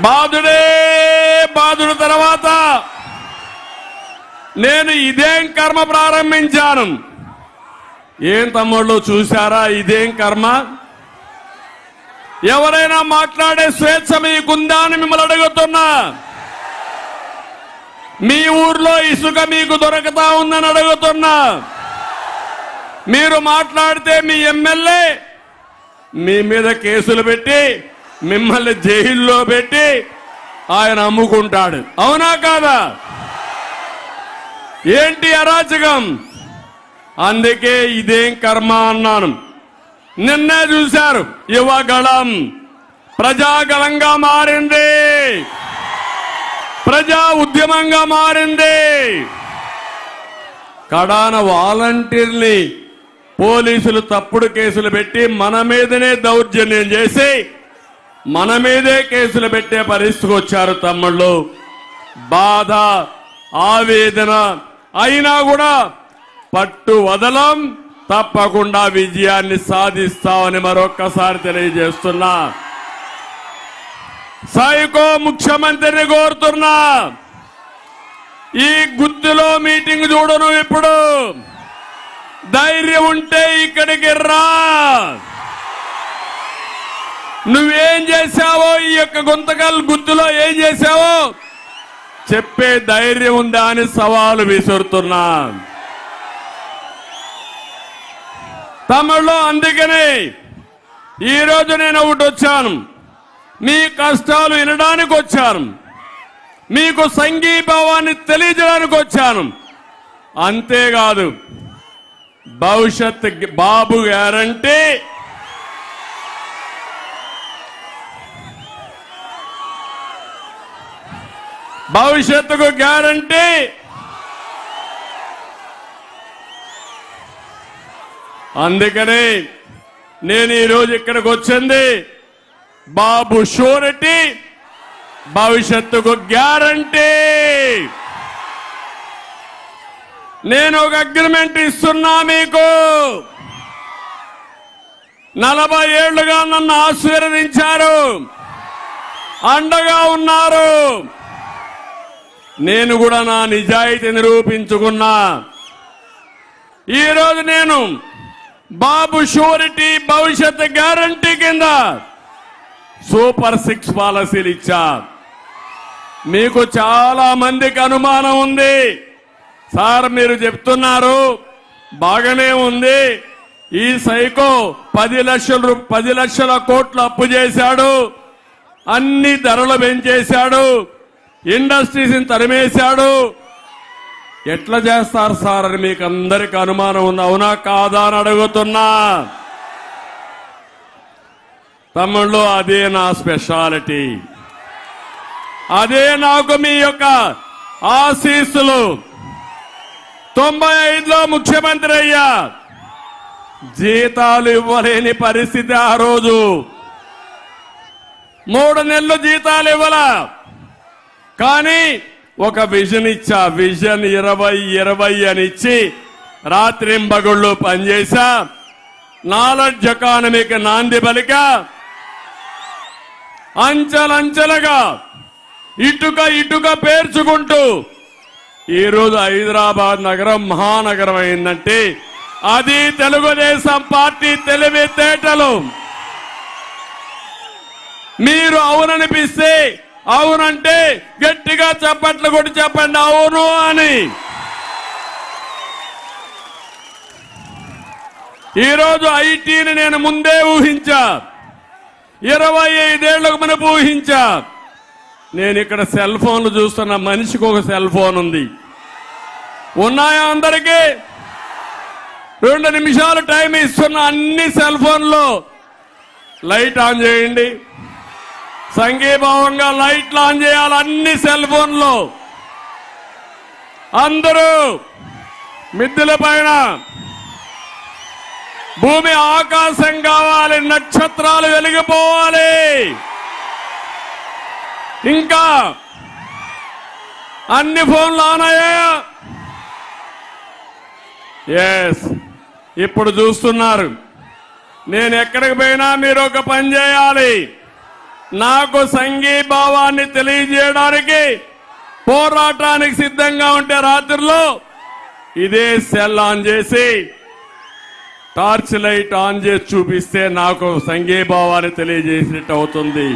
బాధుడే బాధుడు తర్వాత నేను ఇదేం కర్మ ప్రారంభించాను. ఏం తమ్ముళ్ళు చూశారా? ఇదేం కర్మ? ఎవరైనా మాట్లాడే స్వేచ్ఛ మీకుందా అని మిమ్మల్ని అడుగుతున్నా. మీ ఊర్లో ఇసుక మీకు దొరకతా ఉందని అడుగుతున్నా. మీరు మాట్లాడితే మీ ఎమ్మెల్యే మీ మీద కేసులు పెట్టి మిమ్మల్ని జైల్లో పెట్టి ఆయన అమ్ముకుంటాడు. అవునా కాదా? ఏంటి అరాచకం? అందుకే ఇదేం కర్మ అన్నాను. నిన్నే చూశారు, యువగళం ప్రజాగళంగా మారింది, ప్రజా ఉద్యమంగా మారింది. కడాన వాలంటీర్ని పోలీసులు తప్పుడు కేసులు పెట్టి మన మీదనే దౌర్జన్యం చేసి మన మీదే కేసులు పెట్టే పరిస్థితికి వచ్చారు తమ్ముళ్ళు. బాధ, ఆవేదన అయినా కూడా పట్టు వదలం, తప్పకుండా విజయాన్ని సాధిస్తామని మరొక్కసారి తెలియజేస్తున్నా. సైకో ముఖ్యమంత్రిని కోరుతున్నా, ఈ గుత్తిలో మీటింగ్ చూడను. ఇప్పుడు ధైర్యం ఉంటే ఇక్కడికి రా. నువ్వేం చేశావో, ఈ యొక్క గుంతకల్ గుత్తులో ఏం చేశావో చెప్పే ధైర్యం ఉందా అని సవాలు విసురుతున్నా తమిళలో. అందుకనే ఈరోజు నేను ఒకటి వచ్చాను, మీ కష్టాలు వినడానికి వచ్చాను, మీకు సంఘీభావాన్ని తెలియజేయడానికి వచ్చాను. అంతేకాదు, భవిష్యత్ బాబు గ్యారంటీ, భవిష్యత్తుకు గ్యారంటీ. అందుకనే నేను ఈరోజు ఇక్కడికి వచ్చింది బాబు షూరిటీ, భవిష్యత్తుకు గ్యారంటీ. నేను ఒక అగ్రిమెంట్ ఇస్తున్నా మీకు. 40 ఏళ్లుగా నన్ను ఆశీర్వదించారు, అండగా ఉన్నారు. నేను కూడా నా నిజాయితీ నిరూపించుకున్నా. ఈరోజు నేను బాబు షూరిటీ, భవిష్యత్ గ్యారంటీ కింద సూపర్ 6 పాలసీలు ఇచ్చా. మీకు చాలా మందికి అనుమానం ఉంది, సార్ మీరు చెప్తున్నారు బాగానే ఉంది, ఈ సైకో 10 లక్షల కోట్లు అప్పు చేశాడు, అన్ని ధరలు పెంచేశాడు, ఇండస్ట్రీస్ తరిమేశాడు, ఎట్లా చేస్తారు సార్ అని మీకు అందరికి అనుమానం ఉంది. అవునా కాదా అని అడుగుతున్నా. తమ్ముళ్ళు, అదే నా స్పెషాలిటీ, అదే నాకు మీ యొక్క ఆశీస్సులు. 95లో ముఖ్యమంత్రి అయ్యా, జీతాలు ఇవ్వలేని పరిస్థితి ఆ రోజు. 3 నెలలు జీతాలు ఇవ్వాల, కానీ ఒక విజన్ ఇచ్చా. విజన్ 2020 అని ఇచ్చి రాత్రింబగుళ్ళు పనిచేశా. నాలెడ్జ్ ఎకానమీకి నాంది పలికా. అంచెలంచెలుగా ఇటుక పేర్చుకుంటూ ఈరోజు హైదరాబాద్ నగరం మహానగరం అయిందంటే అది తెలుగుదేశం పార్టీ తెలివితేటలు. మీరు అవుననిపిస్తే అవునంటే గట్టిగా చప్పట్లు కొట్టి చెప్పండి అవును అని. ఈరోజు ఐటీని నేను ముందే ఊహించా, 25 ఏళ్లకు మనకు ఊహించా. నేను ఇక్కడ సెల్ ఫోన్లు చూస్తున్న, మనిషికి ఒక సెల్ ఫోన్ ఉంది. ఉన్నాయా అందరికీ? 2 నిమిషాలు టైం ఇస్తున్న అన్ని సెల్ ఫోన్లో లైట్ ఆన్ చేయండి. సంఘీభావంగా లైట్లు ఆన్ చేయాలి అన్ని సెల్ ఫోన్లో. అందరూ మిద్దెల పైన భూమి ఆకాశం కావాలి, నక్షత్రాలు వెలిగిపోవాలి. ఇంకా అన్ని ఫోన్లు ఆన్ అయ్యాయా? ఎస్, ఇప్పుడు చూస్తున్నారు. నేను ఎక్కడికి పోయినా మీరు ఒక పని చేయాలి. నాకు సంఘీభావాన్ని తెలియజేయడానికి పోరాటానికి సిద్ధంగా ఉంటే రాత్రిలో ఇదే సెల్ ఆన్ చేసి టార్చ్ లైట్ ఆన్ చేసి చూపిస్తే నాకు సంఘీభావాన్ని తెలియజేసినట్టు అవుతుంది.